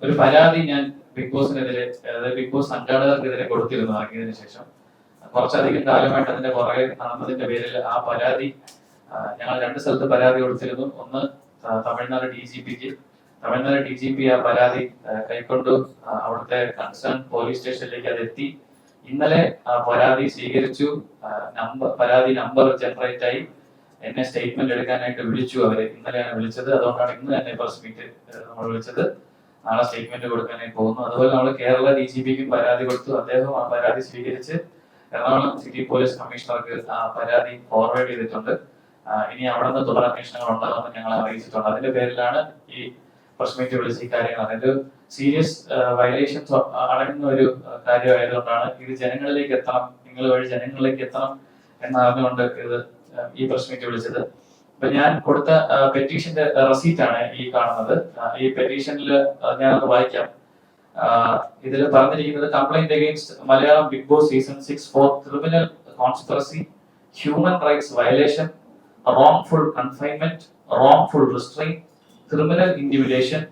ഒരു പരാതി ഞാൻ ബിഗ് ബോസിനെതിരെ, അതായത് ബിഗ് ബോസ് സംഘാടകർക്കെതിരെ കൊടുത്തിരുന്നു ഇറങ്ങിയതിനു ശേഷം. കുറച്ചധികം കാലമായിട്ട് അതിന്റെ പുറകെ നടന്നതിന്റെ പേരിൽ ആ പരാതി ഞങ്ങൾ രണ്ട് സ്ഥലത്ത് പരാതി കൊടുത്തിരുന്നു. ഒന്ന് തമിഴ്നാട് DGPക്ക്. തമിഴ്നാട് DGP ആ പരാതി കൈക്കൊണ്ടു അവിടുത്തെ കൺസേൺ പോലീസ് സ്റ്റേഷനിലേക്ക് അത് എത്തി. ഇന്നലെ ആ പരാതി സ്വീകരിച്ചു. പരാതി നമ്പർ ജനറേറ്റ് ആയി. എന്നെ സ്റ്റേറ്റ്മെന്റ് എടുക്കാനായിട്ട് വിളിച്ചു അവര്. ഇന്നലെയാണ് വിളിച്ചത്. അതുകൊണ്ടാണ് ഇന്ന് തന്നെ പ്രസ് മീറ്റ് നമ്മൾ വിളിച്ചത്. നാളെ സ്റ്റേറ്റ്മെന്റ് കൊടുക്കാനായി പോകുന്നു. അതുപോലെ നമ്മൾ കേരള DGPക്കും പരാതി കൊടുത്തു. അദ്ദേഹം ആ പരാതി സ്വീകരിച്ച് എറണാകുളം സിറ്റി പോലീസ് കമ്മീഷണർക്ക് ആ പരാതി ഫോർവേഡ് ചെയ്തിട്ടുണ്ട്. ഇനി അവിടെ നിന്ന് തുടർ അന്വേഷണങ്ങൾ ഉണ്ടാകുമെന്ന് ഞങ്ങൾ അറിയിച്ചിട്ടുണ്ട്. അതിന്റെ പേരിലാണ് ഈ പ്രസ് മീറ്റ് വിളിച്ച് ഈ കാര്യങ്ങൾ. അതായത് സീരിയസ് വയലേഷൻസ് അടങ്ങുന്ന ഒരു കാര്യമായതുകൊണ്ടാണ് ഇത് ജനങ്ങളിലേക്ക് എത്തണം, നിങ്ങൾ വഴി ജനങ്ങളിലേക്ക് എത്തണം എന്നറിഞ്ഞുകൊണ്ട് ഇത് ഈ പ്രസ് മീറ്റ് വിളിച്ചത്. അപ്പൊ ഞാൻ കൊടുത്ത പെറ്റീഷന്റെ റെസീറ്റ് ആണ് ഈ കാണുന്നത്. ഈ പെറ്റീഷനിൽ ഞാനൊന്ന് വായിക്കാം. ഇതിൽ പറഞ്ഞിരിക്കുന്നത് complaint against Malayalam Bigg Boss season 6 for criminal conspiracy, human rights violation, wrongful confinement, wrongful restraint, criminal intimidation,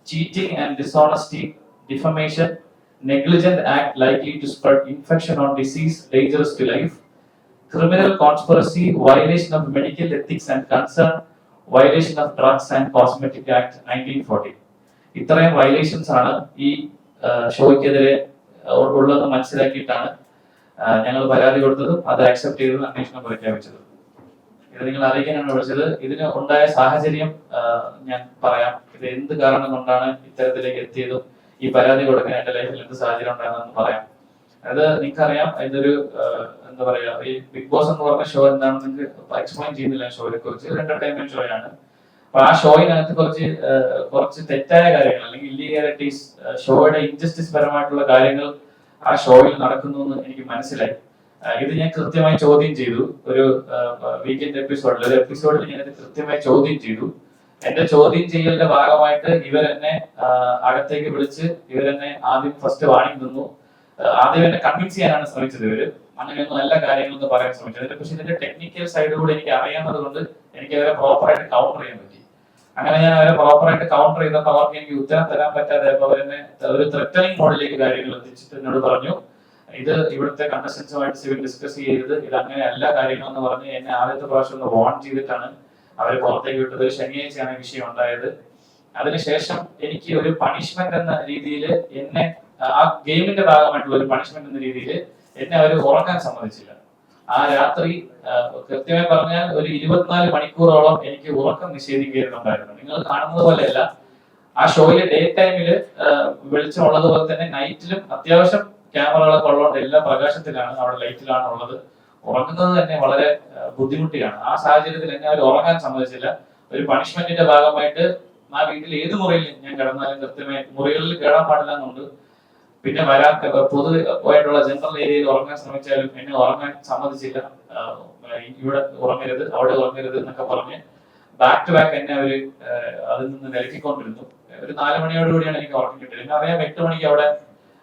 cheating and dishonesty, defamation, negligent act likely to spread infection or disease dangerous to life, criminal conspiracy, violation of medical ethics and concern, violation of Drugs and Cosmetic Act 1940. ഇത്രയും violations ആണ് ഈ ഷോയ്ക്കെതിരെ ഉള്ളതെന്ന് മനസ്സിലാക്കിയിട്ടാണ് ഞങ്ങൾ പരാതി കൊടുത്തതും അത് accept ചെയ്തതും അന്വേഷണം പ്രഖ്യാപിച്ചതും. ഇത് നിങ്ങൾ അറിയിക്കാനാണ് വിളിച്ചത്. ഇതിന് ഉണ്ടായ സാഹചര്യം ഞാൻ പറയാം. ഇത് എന്ത് കാരണം കൊണ്ടാണ് ഇത്തരത്തിലേക്ക് എത്തിയതും ഈ പരാതി കൊടുക്കാൻ എന്റെ ലൈഫിൽ എന്ത് സാഹചര്യം ഉണ്ടായെന്ന് പറയാം. അത് നിങ്ങൾക്കറിയാം, ഇതൊരു എന്താ പറയാ, ഈ ബിഗ് ബോസ് എന്ന് പറഞ്ഞ ഷോ എന്താണെന്ന് നിങ്ങൾക്ക് എക്സ്പ്ലെയിൻ ചെയ്യുന്നില്ല. ഷോയെ കുറിച്ച് ഒരു എന്റർടൈൻമെന്റ് ഷോയാണ്. അപ്പൊ ആ ഷോയിനകത്ത് കുറച്ച് തെറ്റായ കാര്യങ്ങൾ അല്ലെങ്കിൽ ഇല്ലീഗാലിറ്റീസ്, ഷോയുടെ ഇൻജസ്റ്റിസ് പരമായിട്ടുള്ള കാര്യങ്ങൾ ആ ഷോയിൽ നടക്കുന്നു എന്ന് എനിക്ക് മനസ്സിലായി. ഇത് ഞാൻ കൃത്യമായി ചോദ്യം ചെയ്തു. ഒരു വീക്കെൻഡ് എപ്പിസോഡിൽ ഞാൻ ഇത് കൃത്യമായി ചോദ്യം ചെയ്തു. എന്റെ ചോദ്യം ചെയ്യലിന്റെ ഭാഗമായിട്ട് ഇവരെന്നെ അകത്തേക്ക് വിളിച്ച് ഇവരെന്നെ ആദ്യം ഫസ്റ്റ് വാണിംഗ് തന്നു. ആദ്യം എന്നെ കൺവിൻസ് ചെയ്യാനാണ് ശ്രമിച്ചത്. ഇവര് അങ്ങനെയൊന്നും നല്ല കാര്യങ്ങളൊന്നും പറയാൻ ശ്രമിച്ചത്. പക്ഷെ ഇതിന്റെ ടെക്നിക്കൽ സൈഡ് കൂടെ എനിക്ക് അറിയാവുന്നത് കൊണ്ട് എനിക്ക് അവരെ പ്രോപ്പറായിട്ട് കൗണ്ടർ ചെയ്യാൻ പറ്റി. അങ്ങനെ ഞാൻ അവരെ പ്രോപ്പറായിട്ട് കൗണ്ടർ ചെയ്തപ്പോൾ അവർക്ക് എനിക്ക് ഉത്തരം തരാൻ പറ്റാതെ അവരെന്നെ ഒരു ത്രെറ്റനിങ് മോഡിലേക്ക് കാര്യങ്ങൾ എത്തിച്ചിട്ട് എന്നോട് പറഞ്ഞു, ഇത് ഇവിടുത്തെ കണ്ടസ്റ്റൻസുമായിട്ട് സിവിൽ ഡിസ്കസ് ചെയ്തത്, ഇത് അങ്ങനെയല്ല കാര്യങ്ങളെന്ന് പറഞ്ഞ് എന്നെ ആദ്യത്തെ പ്രാവശ്യം ഒന്ന് വാൺ ചെയ്തിട്ടാണ് അവർ പുറത്തേക്ക് വിട്ടത്. ശനിയാഴ്ചയാണ് വിഷയം ഉണ്ടായത്. അതിനുശേഷം എനിക്ക് ഒരു പണിഷ്മെന്റ് എന്ന രീതിയിൽ എന്നെ ആ ഗെയിമിന്റെ ഭാഗമായിട്ടുള്ള ഒരു പണിഷ്മെന്റ് എന്ന രീതിയിൽ എന്നെ അവർ ഉറങ്ങാൻ സമ്മതിച്ചില്ല. ആ രാത്രി കൃത്യമായി പറഞ്ഞാൽ ഒരു 24 മണിക്കൂറോളം എനിക്ക് ഉറക്കം നിഷേധിക്കുന്നുണ്ടായിരുന്നു. നിങ്ങൾ കാണുന്നത് പോലെയല്ല. ആ ഷോയിലെ ഡേ ടൈമില് വെളിച്ചമുള്ളതുപോലെ തന്നെ നൈറ്റിലും അത്യാവശ്യം ക്യാമറകളൊക്കെ ഉള്ളതുകൊണ്ട് എല്ലാ പ്രകാശത്തിലാണ്, അവിടെ ലൈറ്റിലാണ് ഉള്ളത്. ഉറങ്ങുന്നത് തന്നെ വളരെ ബുദ്ധിമുട്ടിയാണ്. ആ സാഹചര്യത്തിൽ എന്നെ അവർ ഉറങ്ങാൻ സമ്മതിച്ചില്ല. ഒരു പണിഷ്മെന്റിന്റെ ഭാഗമായിട്ട് ആ വീട്ടിൽ ഏത് മുറിയിൽ ഞാൻ കിടന്നാലും കൃത്യമായി മുറികളിൽ കയറാൻ പാടില്ല എന്നുണ്ട്. പിന്നെ പൊതുവായിട്ടുള്ള ജനറൽ ഏരിയയിൽ ഉറങ്ങാൻ ശ്രമിച്ചാലും എന്നെ ഉറങ്ങാൻ സമ്മതിച്ചില്ല. ഇവിടെ ഉറങ്ങരുത്, അവിടെ ഉറങ്ങരുത് എന്നൊക്കെ പറഞ്ഞ് ബാക്ക് ടു ബാക്ക് എന്നെ അവര് അതിൽ നിന്ന് വിലക്കിക്കൊണ്ടിരുന്നു. ഒരു 4 മണിയോടുകൂടിയാണ് എനിക്ക് ഉറക്കം കിട്ടിയത്. പിന്നെ അറിയാം 8 മണിക്ക് അവിടെ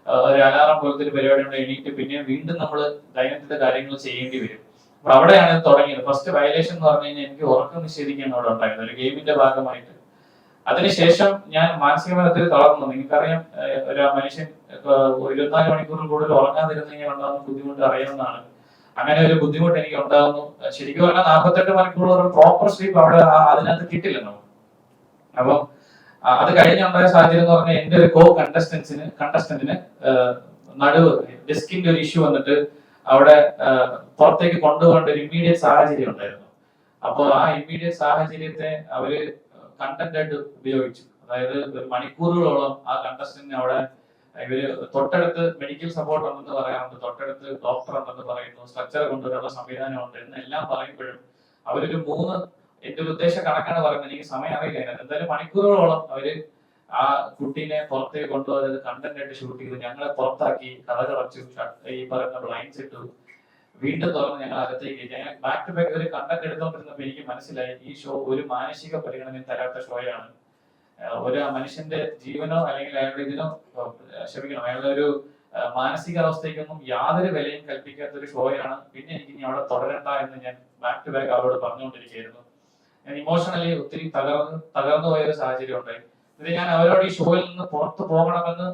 ഒരു അലാറം പോലത്തെ ഒരു പരിപാടി ഉണ്ട്. എണീറ്റ് പിന്നെ വീണ്ടും നമ്മൾ ദൈനംദിന കാര്യങ്ങൾ ചെയ്യേണ്ടി വരും. അപ്പൊ അവിടെയാണ് ഇത് തുടങ്ങിയത്. ഫസ്റ്റ് വയലേഷൻ എന്ന് പറഞ്ഞു കഴിഞ്ഞാൽ എനിക്ക് ഉറക്കം നിഷേധിക്കാൻ അവിടെ ഉണ്ടായത് ഒരു ഗെയിമിന്റെ ഭാഗമായിട്ട്. അതിനുശേഷം ഞാൻ മാനസികമായി തളർന്നു. നിങ്ങൾക്കറിയാം, ഒരു മനുഷ്യൻ 24 മണിക്കൂറിൽ കൂടുതൽ ഉറങ്ങാതിരുന്നു കഴിഞ്ഞാൽ ഉണ്ടാകുന്ന ബുദ്ധിമുട്ട് അറിയാവുന്നതാണ്. അങ്ങനെ ഒരു ബുദ്ധിമുട്ട് എനിക്ക് ഉണ്ടാകുന്നു. ശരിക്കും പറഞ്ഞാൽ 48 മണിക്കൂർ പ്രോപ്പർ സ്ലീപ്പ് അവിടെ അതിനകത്ത് കിട്ടില്ല നമുക്ക്. അപ്പം അത് കഴിഞ്ഞുണ്ടായ സാഹചര്യം എന്ന് പറഞ്ഞാൽ എന്റെ ഒരു കണ്ടസ്റ്റന്റിന് നടുവ് ഡെസ്കിന്റെ ഒരു ഇഷ്യൂ വന്നിട്ട് അവിടെ പുറത്തേക്ക് കൊണ്ടുപോകേണ്ട ഒരു ഇമ്മീഡിയറ്റ് സാഹചര്യം ഉണ്ടായിരുന്നു. അപ്പോൾ ആ ഇമ്മീഡിയറ്റ് സാഹചര്യത്തെ അവര് കണ്ടന്റ് ആയിട്ട് ഉപയോഗിച്ചു. അതായത് ഒരു മണിക്കൂറുകളോളം ആ കണ്ടസ്റ്റന്റിന് അവിടെ ഇവര് തൊട്ടടുത്ത് മെഡിക്കൽ സപ്പോർട്ട് ഉണ്ടെന്ന് പറയാറുണ്ട്, തൊട്ടടുത്ത് ഡോക്ടർ ഉണ്ടെന്ന് പറയുന്നു, സ്ട്രക്ചർ കൊണ്ടുവരാനുള്ള സംവിധാനമുണ്ട് എന്നെല്ലാം പറയുമ്പോഴും അവരൊരു 3 എന്റെ ഒരു ഉദ്ദേശ കണക്കാണ് പറയുന്നത്. എനിക്ക് സമയം അറിയില്ല. എന്തായാലും മണിക്കൂറുകളോളം അവര് ആ കുട്ടീനെ പുറത്തേക്ക് കൊണ്ടുപോയത് കണ്ടന്റ് ആയിട്ട് ഷൂട്ട് ചെയ്തു. ഞങ്ങളെ പുറത്താക്കി, കഥ കടച്ചു, ഈ പറയുന്ന ബ്ലൈൻഡ്സ് ഇട്ടു, വീണ്ടും തുറന്ന് ഞങ്ങൾ അകത്തേക്ക്. ഞാൻ ബാക്ക് ടു ബാക്ക് ഒരു കണ്ടന്റ് എടുത്തോണ്ടിരുന്നപ്പോൾ എനിക്ക് മനസ്സിലായി ഈ ഷോ ഒരു മാനസിക പരിഗണന തരാത്ത ഷോയാണ്. ഒരു മനുഷ്യന്റെ ജീവനോ അല്ലെങ്കിൽ അയാളുടെ ഇതിനോ ക്ഷമിക്കണം, അയാളുടെ ഒരു മാനസികാവസ്ഥയ്ക്കൊന്നും യാതൊരു വിലയും കൽപ്പിക്കാത്ത ഒരു ഷോയാണ്. പിന്നെ എനിക്ക് ഇനി അവിടെ തുടരണ്ട എന്ന് ഞാൻ ബാക്ക് ടു ബാക്ക് അവരോട് പറഞ്ഞുകൊണ്ടിരിക്കുകയായിരുന്നു. ഞാൻ ഇമോഷണലി ഒത്തിരി തകർന്നു പോയ ഒരു സാഹചര്യം ഉണ്ടായി. ഇത് ഞാൻ അവരോട് ഈ ഷോയിൽ നിന്ന് പുറത്തു പോകണമെന്ന്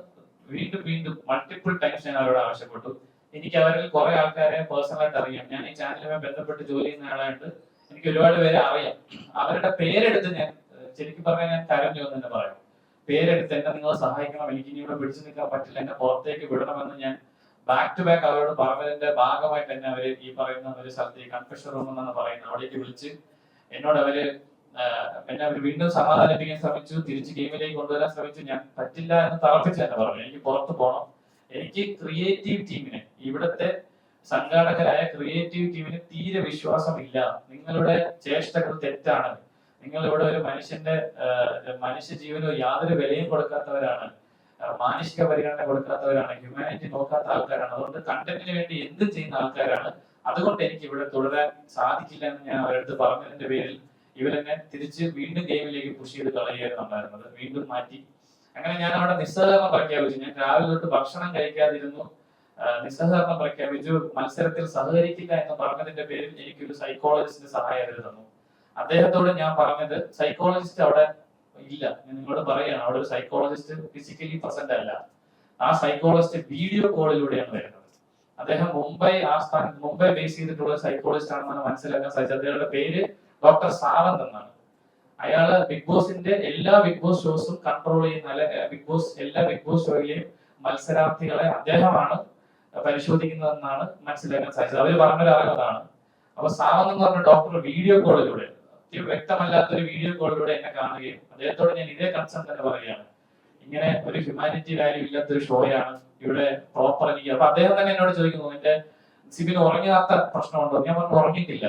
വീണ്ടും വീണ്ടും മൾട്ടിപ്പിൾ ടൈംസ് ഞാൻ അവരോട് ആവശ്യപ്പെട്ടു. എനിക്ക് അവരിൽ കുറെ ആൾക്കാരെ പേഴ്സണലായിട്ട് അറിയാം. ഞാൻ ഈ ചാനലുമായി ബന്ധപ്പെട്ട് ജോലി ചെയ്യുന്ന ആളായിട്ട് എനിക്ക് ഒരുപാട് പേരെ അറിയാം. അവരുടെ പേരെടുത്ത് ഞാൻ ശരിക്കും പറഞ്ഞാൽ ഞാൻ കരഞ്ഞു എന്ന് തന്നെ പറയാം. പേരെടുത്ത് എന്നെ നിങ്ങൾ സഹായിക്കണം, എനിക്ക് ഇനി ഇവിടെ പിടിച്ചു നിൽക്കാൻ പറ്റില്ല, എന്നെ പുറത്തേക്ക് വിടണമെന്ന് ഞാൻ ബാക്ക് ടു ബാക്ക് അവരോട് പറഞ്ഞതിന്റെ ഭാഗമായിട്ട് തന്നെ അവര് ഈ പറയുന്ന ഒരു സ്ഥലത്ത് ഈ കൺഫെഷൻ റൂം എന്നാണ് പറയുന്നത്, അവിടേക്ക് വിളിച്ച് എന്നോട് എന്നെ അവർ വീണ്ടും സമാധാനിപ്പിക്കാൻ ശ്രമിച്ചു, തിരിച്ച് ഗെയിമിലേക്ക് കൊണ്ടുവരാൻ ശ്രമിച്ചു. ഞാൻ പറ്റില്ല എന്ന് തറപ്പിച്ച് തന്നെ പറഞ്ഞു, എനിക്ക് പുറത്ത് പോകണം. എനിക്ക് ക്രിയേറ്റീവ് ടീമിന്, ഇവിടുത്തെ സംഘാടകരായ ക്രിയേറ്റീവ് ടീമിന് തീരെ വിശ്വാസമില്ല. നിങ്ങളുടെ ചേഷ്ടകൾ തെറ്റാണ്. നിങ്ങൾ ഇവിടെ ഒരു മനുഷ്യ ജീവനോ യാതൊരു വിലയും കൊടുക്കാത്തവരാണ്, മാനുഷിക പരിഗണന കൊടുക്കാത്തവരാണ്, ഹ്യൂമാനിറ്റി നോക്കാത്ത ആൾക്കാരാണ്. അതുകൊണ്ട് കണ്ടന്റിന് വേണ്ടി എന്തും ചെയ്യുന്ന ആൾക്കാരാണ്. അതുകൊണ്ട് എനിക്ക് ഇവിടെ തുടരാൻ സാധിക്കില്ല എന്ന് ഞാൻ അവരടുത്ത് പറഞ്ഞതിന്റെ പേരിൽ ഇവരെന്നെ തിരിച്ച് വീണ്ടും ഗെയിമിലേക്ക് പുഷ് ചെയ്ത് കളയുകയായിരുന്നുണ്ടായിരുന്നത്. വീണ്ടും മാറ്റി. അങ്ങനെ ഞാൻ അവിടെ നിസ്സഹകരണം പ്രഖ്യാപിച്ചു. ഞാൻ രാവിലെ തൊട്ട് ഭക്ഷണം കഴിക്കാതിരുന്നു, നിസ്സഹകരണം പ്രഖ്യാപിച്ചു. മത്സരത്തിൽ സഹകരിക്കില്ല എന്ന് പറഞ്ഞതിന്റെ പേരിൽ എനിക്കൊരു സൈക്കോളജിസ്റ്റിന്റെ സഹായം അവർ തന്നു. അദ്ദേഹത്തോട് ഞാൻ പറഞ്ഞത്, സൈക്കോളജിസ്റ്റ് അവിടെ ഇല്ല, ഞാൻ നിങ്ങളോട് പറയുകയാണ്, അവിടെ ഒരു സൈക്കോളജിസ്റ്റ് ഫിസിക്കലി പ്രസന്റ് അല്ല. ആ സൈക്കോളജിസ്റ്റ് വീഡിയോ കോളിലൂടെയാണ് വരുന്നത്. അദ്ദേഹം മുംബൈ ബേസ് ചെയ്തിട്ടുള്ള സൈക്കോളജിസ്റ്റ് ആണെന്നാണ് മനസ്സിലാക്കാൻ സാധിച്ചത്. അദ്ദേഹത്തിന്റെ പേര് ഡോക്ടർ സാവന്ത് എന്നാണ്. അയാള് ബിഗ് ബോസിന്റെ എല്ലാ ബിഗ് ബോസ് ഷോസും കൺട്രോൾ ചെയ്യുന്ന എല്ലാ ബിഗ് ബോസ് ഷോയിലെയും മത്സരാർത്ഥികളെ അദ്ദേഹമാണ് പരിശോധിക്കുന്നതെന്നാണ് മനസ്സിലാക്കാൻ സാധിച്ചത്. അവര് പറഞ്ഞൊരു അറിവതാണ്. അപ്പൊ സാവന്ത് എന്ന് പറഞ്ഞ ഡോക്ടർ വീഡിയോ കോളിലൂടെ, വ്യക്തമല്ലാത്തൊരു വീഡിയോ കോളിലൂടെ എന്നെ കാണുകയും അദ്ദേഹത്തോട് ഞാൻ ഇതേ കൺസേൺ തന്നെ പറയുകയാണ്, ഇങ്ങനെ ഒരു ഹ്യൂമാനിറ്റി വാല്യൂ ഇല്ലാത്തൊരു ഷോയാണ് ഇവിടെ പ്രോപ്പർ എനിക്ക്. അപ്പൊ അദ്ദേഹം തന്നെ എന്നോട് ചോദിക്കുന്നു, എന്റെ സിബിന് ഉറങ്ങാത്ത പ്രശ്നമുണ്ടോ? ഞാൻ പറഞ്ഞു ഉറങ്ങിയിട്ടില്ല.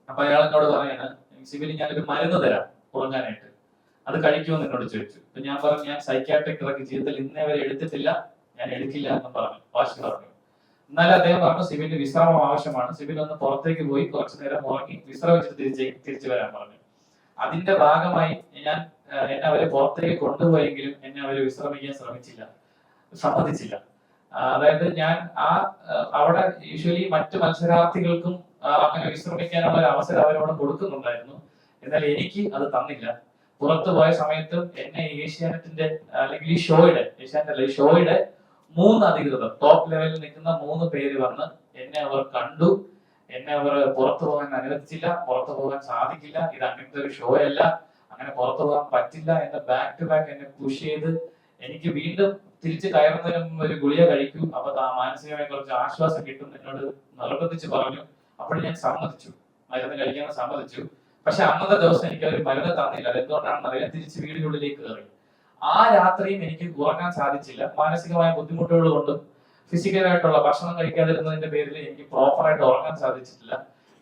അപ്പൊ അയാൾ എന്നോട് പറയാണ്, സിബിന് ഞാനൊരു മരുന്ന് തരാം ഉറങ്ങാനായിട്ട്, അത് കഴിക്കുമെന്ന് എന്നോട് ചോദിച്ചു. അപ്പൊ ഞാൻ പറഞ്ഞു, ഞാൻ സൈക്യാട്രിക് ഡ്രഗ് ജീവിതത്തിൽ ഇന്നേ വരെ എടുത്തിട്ടില്ല, ഞാൻ എടുക്കില്ല എന്ന് പറഞ്ഞു, വാശി പറഞ്ഞു. എന്നാലും അദ്ദേഹം പറഞ്ഞു, സിബിന് വിശ്രമം ആവശ്യമാണ്, സിബിൻ ഒന്ന് പുറത്തേക്ക് പോയി കുറച്ചു നേരം ഉറങ്ങി വിശ്രമിച്ചിട്ട് തിരിച്ചു വരാൻ പറഞ്ഞു. അതിന്റെ ഭാഗമായി എന്നെ അവര് പുറത്തേക്ക് കൊണ്ടുപോയെങ്കിലും എന്നെ അവര് വിശ്രമിക്കാൻ സമ്മതിച്ചില്ല. അതായത് ഞാൻ അവിടെ യൂഷ്വലി മറ്റു മത്സരാർത്ഥികൾക്കും അങ്ങനെ വിശ്രമിക്കാനുള്ള ഒരു അവസരം അവരോട് കൊടുക്കുന്നുണ്ടായിരുന്നു. എന്നാൽ എനിക്ക് അത് തന്നില്ല. പുറത്തു പോയ സമയത്തും എന്നെ ഏഷ്യാനെറ്റിന്റെ അല്ലെങ്കിൽ ഈ ഷോയുടെ 3 അധികൃതർ, ടോപ്പ് ലെവലിൽ നിൽക്കുന്ന 3 പേര് വന്ന് എന്നെ അവർ കണ്ടു. എന്നെ അവർ പുറത്തു പോകാൻ അനുവദിച്ചില്ല, പുറത്തു പോകാൻ സാധിക്കില്ല, ഇത് അങ്ങനത്തെ ഒരു ഷോ അല്ല, അങ്ങനെ പുറത്തു പോകാൻ പറ്റില്ല എന്ന് ബാക്ക് ടു ബാക്ക് എന്നെ പുഷ് ചെയ്ത് എനിക്ക് വീണ്ടും തിരിച്ച് കയറുന്നതിനും ഒരു ഗുളിക കഴിക്കൂ, അപ്പൊ മാനസികമായി കുറച്ച് ആശ്വാസം കിട്ടും എന്നോട് നിർബന്ധിച്ച് പറഞ്ഞു. അപ്പോൾ ഞാൻ സമ്മതിച്ചു, മരുന്ന് കഴിക്കാൻ സമ്മതിച്ചു. പക്ഷെ അന്നത്തെ ദിവസം എനിക്ക് അവർ മരുന്ന് തന്നില്ല. അതെന്തുകൊണ്ടാണെന്ന് അറിയാൻ തിരിച്ച് വീടിനുള്ളിലേക്ക് കയറി. ആ രാത്രിയും എനിക്ക് ഉറങ്ങാൻ സാധിച്ചില്ല. മാനസികമായ ബുദ്ധിമുട്ടുകൾ കൊണ്ടും ഫിസിക്കലായിട്ടുള്ള ഭക്ഷണം കഴിക്കാതിരുന്നതിന്റെ പേരിൽ എനിക്ക് പ്രോപ്പറായിട്ട് ഉറങ്ങാൻ സാധിച്ചിട്ടില്ല.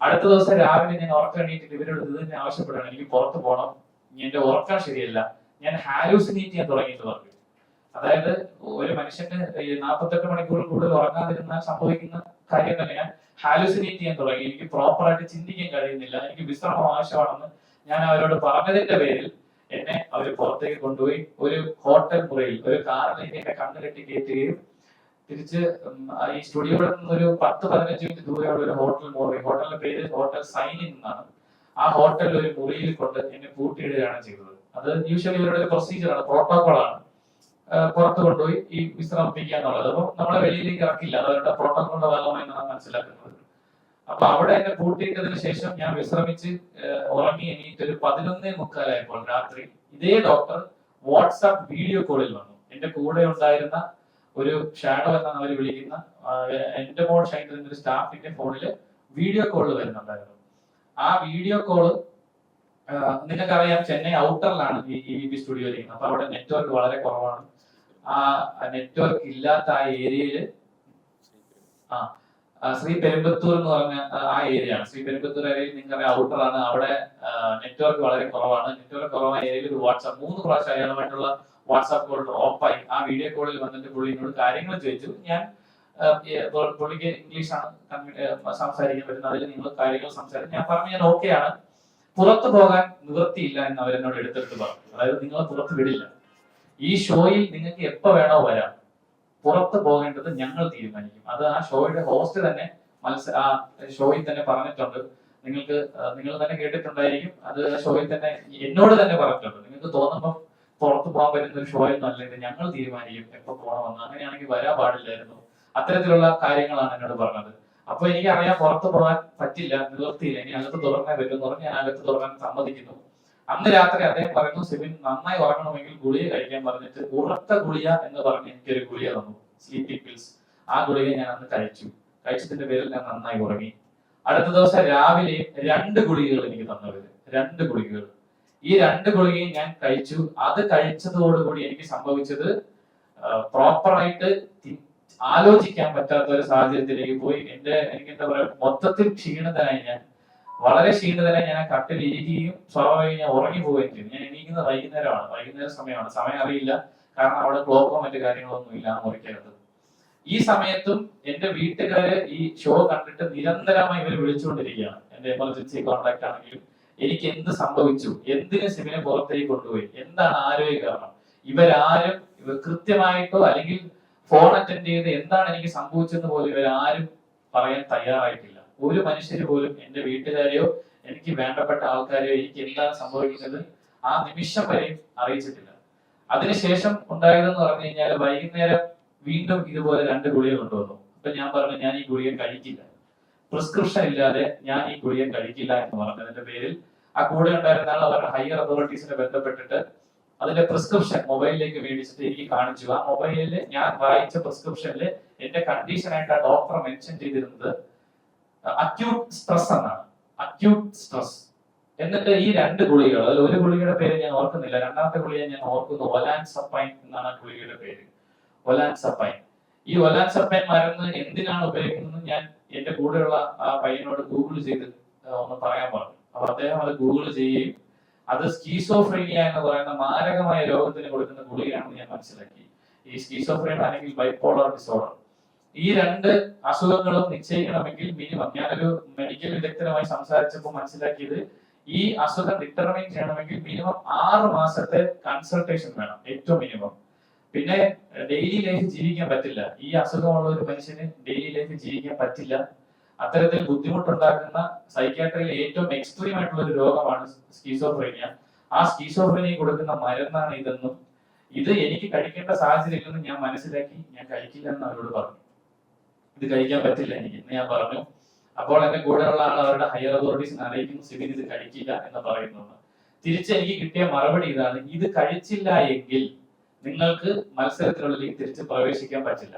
അടുത്ത ദിവസം രാവിലെ ഞാൻ ഉറക്കം എണീറ്റിട്ട് ഇവരോട് ഇത് തന്നെ ആവശ്യപ്പെടുകയാണ്, എനിക്ക് പുറത്തു പോകണം, എന്റെ ഉറക്കം ശരിയല്ല, ഞാൻ ഹാലൂസിനേറ്റ് ചെയ്യാൻ തുടങ്ങിയിട്ട് പറഞ്ഞു. അതായത് ഒരു മനുഷ്യന് 48 മണിക്കൂർ കൂടുതൽ ഉറങ്ങാതിരുന്നാൽ സംഭവിക്കുന്ന കാര്യം തന്നെ, ഞാൻ ഹാലൂസിനേറ്റ് ചെയ്യാൻ തുടങ്ങി, എനിക്ക് പ്രോപ്പറായിട്ട് ചിന്തിക്കാൻ കഴിയുന്നില്ല, എനിക്ക് വിശ്രമം ആവശ്യമാണെന്ന് ഞാൻ അവരോട് പറഞ്ഞതിന്റെ പേരിൽ എന്നെ അവർ പുറത്തേക്ക് കൊണ്ടുപോയി ഒരു ഹോട്ടൽ മുറിയിൽ, ഒരു കാറിലേക്ക് എന്നെ കണ്ണുകെട്ടി കയറ്റുകയും തിരിച്ച് ഈ സ്റ്റുഡിയോയിൽ നിന്ന് ഒരു 10-15 മിനിറ്റ് ദൂരെയുള്ള ഒരു ഹോട്ടലിന്റെ പേര് ഹോട്ടൽ സൈനിൻ എന്നാണ്. ആ ഹോട്ടലിൽ ഒരു മുറിയിൽ കൊണ്ട് എന്നെ പൂട്ടിയിടുകയാണ് ചെയ്തത്. അത് യൂഷ്വലി ഇവരുടെ ഒരു പ്രൊസീജിയറാണ്, പ്രോട്ടോകോളാണ്. പുറത്ത് കൊണ്ടുപോയി ഈ വിശ്രമിപ്പിക്കുക എന്നുള്ളത്. അപ്പൊ നമ്മളെ വെളിയിലേക്ക് ഇറക്കില്ല, അത് അവരുടെ പ്രോട്ടോകോളിന്റെ ഭാഗമായി നാം മനസ്സിലാക്കുന്നത്. അപ്പൊ അവിടെ എന്നെ പൂട്ടിയിട്ടതിന് ശേഷം ഞാൻ വിശ്രമിച്ച് ഉറങ്ങി എണീറ്റ് ഒരു 11:45 രാത്രി ഇതേ ഡോക്ടർ വാട്സാപ്പ് വീഡിയോ കോളിൽ വന്നു. എന്റെ കൂടെ ഉണ്ടായിരുന്ന ഒരു ഷാഡോ എന്നാണ് അവർ വിളിക്കുന്ന എന്റെ മോൾ ഷൈൻ ഒരു സ്റ്റാഫിന്റെ ഫോണില് വീഡിയോ കോള് വരുന്നുണ്ടായിരുന്നു. ആ വീഡിയോ കോള് നിങ്ങൾക്കറിയാം, ചെന്നൈ ഔട്ടറിലാണ് ഈ സ്റ്റുഡിയോ ഇരിക്കുന്നത്. അപ്പൊ അവിടെ നെറ്റ്വർക്ക് വളരെ കുറവാണ്. ആ നെറ്റ്വർക്ക് ഇല്ലാത്ത ആ ഏരിയയില് ശ്രീ പെരുമ്പത്തൂർ എന്ന് പറഞ്ഞ ആ ഏരിയ ആണ്. ശ്രീ പെരുമ്പത്തൂർ ഏരിയയിൽ നിങ്ങൾക്കറിയാം ഔട്ടറാണ്, അവിടെ നെറ്റ്വർക്ക് വളരെ കുറവാണ്. നെറ്റ്വർക്ക് കുറവായ ഏരിയയിൽ ഒരു വാട്സാപ്പ് 3 പ്രാവശ്യം അയാളുമായിട്ടുള്ള വാട്സാപ്പ് കോൾ ഓഫായി. ആ വീഡിയോ കോളിൽ വന്നിട്ട് പുള്ളിനോട് കാര്യങ്ങൾ ചോദിച്ചു. ഞാൻ പുള്ളിക്ക് ഇംഗ്ലീഷാണ് സംസാരിക്കാൻ പറ്റുന്നത്, അതിൽ നിങ്ങൾ കാര്യങ്ങൾ സംസാരിച്ചു. ഞാൻ പറഞ്ഞു ഞാൻ ഓക്കെയാണ്, പുറത്തു പോകാൻ നിവൃത്തിയില്ല എന്ന് അവരെന്നോട് എടുത്തെടുത്ത് പറഞ്ഞു. അതായത് നിങ്ങളെ പുറത്ത് വിടില്ല, ഈ ഷോയിൽ നിങ്ങൾക്ക് എപ്പോ വേണോ വരാം, പുറത്ത് പോകേണ്ടത് ഞങ്ങൾ തീരുമാനിക്കും. അത് ആ ഷോയുടെ ഹോസ്റ്റ് തന്നെ ആ ഷോയിൽ തന്നെ പറഞ്ഞിട്ടുണ്ട്. നിങ്ങൾ തന്നെ കേട്ടിട്ടുണ്ടായിരിക്കും, അത് ഷോയിൽ തന്നെ എന്നോട് തന്നെ പറഞ്ഞിട്ടുണ്ട്. നിങ്ങൾക്ക് തോന്നുമ്പോൾ പുറത്തു പോകാൻ പറ്റുന്ന ഒരു ഷോ ഒന്നും അല്ല ഇത്, ഞങ്ങൾ തീരുമാനിക്കും എപ്പോ പോകണമെന്ന്, അങ്ങനെയാണെങ്കിൽ വരാൻ പാടില്ലായിരുന്നു. അത്തരത്തിലുള്ള കാര്യങ്ങളാണ് എന്നോട് പറഞ്ഞത്. അപ്പൊ എനിക്കറിയാം പുറത്തു പോകാൻ പറ്റില്ല, നിവർത്തിയില്ല, ഇനി അകത്ത് തുറന്നേ പറ്റും എന്ന് പറഞ്ഞ് ഞാൻ അകത്ത് തുറക്കാൻ സമ്മതിക്കുന്നു. അന്ന് രാത്രി അദ്ദേഹം പറയുന്നു, സിബിൻ നന്നായി ഉറങ്ങണമെങ്കിൽ ഗുളിക കഴിക്കാൻ പറഞ്ഞിട്ട് ഉറക്ക ഗുളിക എന്ന് പറഞ്ഞ് എനിക്കൊരു ഗുളിക തന്നു, സ്ലീപ്പിംഗ് പിൽസ്. ആ ഗുളിക ഞാൻ അന്ന് കഴിച്ചു. കഴിച്ചതിന്റെ പേരിൽ ഞാൻ നന്നായി ഉറങ്ങി. അടുത്ത ദിവസം രാവിലെ 2 ഗുളികകൾ എനിക്ക് തന്നവര്, 2 ഗുളികകൾ. ഈ 2 ഗുളികയും ഞാൻ കഴിച്ചു. അത് കഴിച്ചതോടുകൂടി എനിക്ക് സംഭവിച്ചത് പ്രോപ്പറായിട്ട് ആലോചിക്കാൻ പറ്റാത്ത ഒരു സാഹചര്യത്തിലേക്ക് പോയി. എനിക്ക് എന്താ പറയാ, മൊത്തത്തിൽ ക്ഷീണിതനായി ഞാൻ, വളരെ ക്ഷീണിതനായി ഞാൻ ആ കട്ടിൽ ഇരിക്കുകയും സ്വാഭാവികം ഞാൻ ഉറങ്ങി പോവുകയും ചെയ്തു. ഞാൻ എണീക്കുന്നത് വൈകുന്നേര സമയമാണ്. സമയം അറിയില്ല, കാരണം അവിടെ ക്ലോക്കോ മറ്റു കാര്യങ്ങളൊന്നും ഇല്ല മുറിക്കകത്ത്. ഈ സമയത്തും എന്റെ വീട്ടുകാര് ഈ ഷോ കണ്ടിട്ട് നിരന്തരമായി ഇവർ വിളിച്ചുകൊണ്ടിരിക്കുകയാണ്. എന്റെ എമർജൻസി കോൺടാക്ട് ആണെങ്കിലും എനിക്ക് എന്ത് സംഭവിച്ചു, എന്തിന് സിബിനെ പുറത്തേക്ക് കൊണ്ടുപോയി, എന്താണ് ആരോഗ്യ കാരണം, ഇവരാരും കൃത്യമായിട്ടോ അല്ലെങ്കിൽ ഫോൺ അറ്റൻഡ് ചെയ്ത് എന്താണ് എനിക്ക് സംഭവിച്ചെന്ന് പോലും ഇവരാരും പറയാൻ തയ്യാറായിട്ടില്ല. ഒരു മനുഷ്യര് പോലും എന്റെ വീട്ടുകാരെയോ എനിക്ക് വേണ്ടപ്പെട്ട ആൾക്കാരെയോ എനിക്ക് എന്താണ് സംഭവിക്കുന്നത് ആ നിമിഷം വരെയും അറിയിച്ചിട്ടില്ല. അതിനുശേഷം ഉണ്ടായതെന്ന് പറഞ്ഞു കഴിഞ്ഞാൽ വൈകുന്നേരം വീണ്ടും ഇതുപോലെ 2 ഗുളിക കൊണ്ടുവന്നു. അപ്പൊ ഞാൻ പറഞ്ഞു, ഞാൻ ഈ ഗുളിക കഴിക്കില്ല, പ്രിസ്ക്രിപ്ഷൻ ഇല്ലാതെ ഞാൻ ഈ ഗുളിക കഴിക്കില്ല എന്ന് പറഞ്ഞതിന്റെ പേരിൽ ആ കൂടെ ഉണ്ടായിരുന്ന ആൾ അവരുടെ ഹയർ അതോറിറ്റീസിനെ ബന്ധപ്പെട്ടിട്ട് അതിന്റെ പ്രിസ്ക്രിപ്ഷൻ മൊബൈലിലേക്ക് മേടിച്ചിട്ട് എനിക്ക് കാണിച്ചു. ആ മൊബൈലിൽ ഞാൻ വായിച്ച പ്രിസ്ക്രിപ്ഷനിൽ എന്റെ കണ്ടീഷനായിട്ട് ആ ഡോക്ടർ മെൻഷൻ ചെയ്തിരുന്നത് അക്യൂട്ട് സ്ട്രെസ് എന്നാണ്, അക്യൂട്ട് സ്ട്രെസ്. എന്നിട്ട് ഈ 2 ഗുളികകൾ, അതിൽ ഒരു ഗുളികയുടെ പേര് ഞാൻ ഓർക്കുന്നില്ല, രണ്ടാമത്തെ ഗുളിക ഞാൻ ഓർക്കുന്നു, ഒലാൻസപ്പൈൻ എന്നാണ് ആ ഗുളികയുടെ പേര്, ഒലാൻസപ്പൈൻ. ഈ ഒലാൻസപ്പൈൻ മരുന്ന് എന്തിനാണ് ഉപയോഗിക്കുന്നത് ഞാൻ എന്റെ കൂടെയുള്ള ആ പയ്യനോട് ഗൂഗിൾ ചെയ്ത് ഒന്ന് പറയാൻ പറഞ്ഞു. അപ്പൊ അദ്ദേഹം അത് ഗൂഗിൾ ചെയ്യുകയും അത് സ്കീസോഫ്രീനിയ എന്ന് പറയുന്ന മാരകമായ രോഗത്തിന് കൊടുക്കുന്ന ഗുളികയാണെന്ന് ഞാൻ മനസ്സിലാക്കി. ഈ സ്കീസോഫ്രീനിയ അല്ലെങ്കിൽ ബൈപോളർ ഡിസോർഡർ, ഈ 2 അസുഖങ്ങളും നിശ്ചയിക്കണമെങ്കിൽ മിനിമം, ഞാനൊരു മെഡിക്കൽ വിദഗ്ധനുമായി സംസാരിച്ചപ്പോൾ മനസ്സിലാക്കിയത് ഈ അസുഖം ഡിറ്റർമൈൻ ചെയ്യണമെങ്കിൽ മിനിമം 6 മാസത്തെ കൺസൾട്ടേഷൻ വേണം, ഏറ്റവും മിനിമം. പിന്നെ ഡെയിലി ലൈഫ് ജീവിക്കാൻ പറ്റില്ല, ഈ അസുഖമുള്ള ഒരു മനുഷ്യന് ഡെയിലി ലൈഫ് ജീവിക്കാൻ പറ്റില്ല. അത്തരത്തിൽ ബുദ്ധിമുട്ടുണ്ടാക്കുന്ന സൈക്യാട്രിയിൽ ഏറ്റവും എക്സ്ട്രീം ആയിട്ടുള്ള ഒരു രോഗമാണ് സ്കീസോഫ്രീനിയ. ആ സ്കീസോഫ്രീനിയ കൊടുക്കുന്ന മരുന്നാണ് ഇതെന്നും ഇത് എനിക്ക് കഴിക്കേണ്ട സാഹചര്യം ഇല്ലെന്ന് ഞാൻ മനസ്സിലാക്കി ഞാൻ കഴിക്കില്ല എന്ന് അവരോട് പറഞ്ഞു. ഇത് കഴിക്കാൻ പറ്റില്ല എനിക്ക് എന്ന് ഞാൻ പറഞ്ഞു. അപ്പോൾ എന്റെ കൂടെയുള്ള ആൾ അവരുടെ ഹയർ അതോറിറ്റീസിനെ അറിയിക്കുന്നു, സിബിൻ ഇത് കഴിക്കില്ല എന്ന് പറയുന്നു. തിരിച്ച് എനിക്ക് കിട്ടിയ മറുപടി ഇതാണ്, ഇത് കഴിച്ചില്ല എങ്കിൽ നിങ്ങൾക്ക് മത്സരത്തിനുള്ളിലേക്ക് തിരിച്ച് പ്രവേശിക്കാൻ പറ്റില്ല.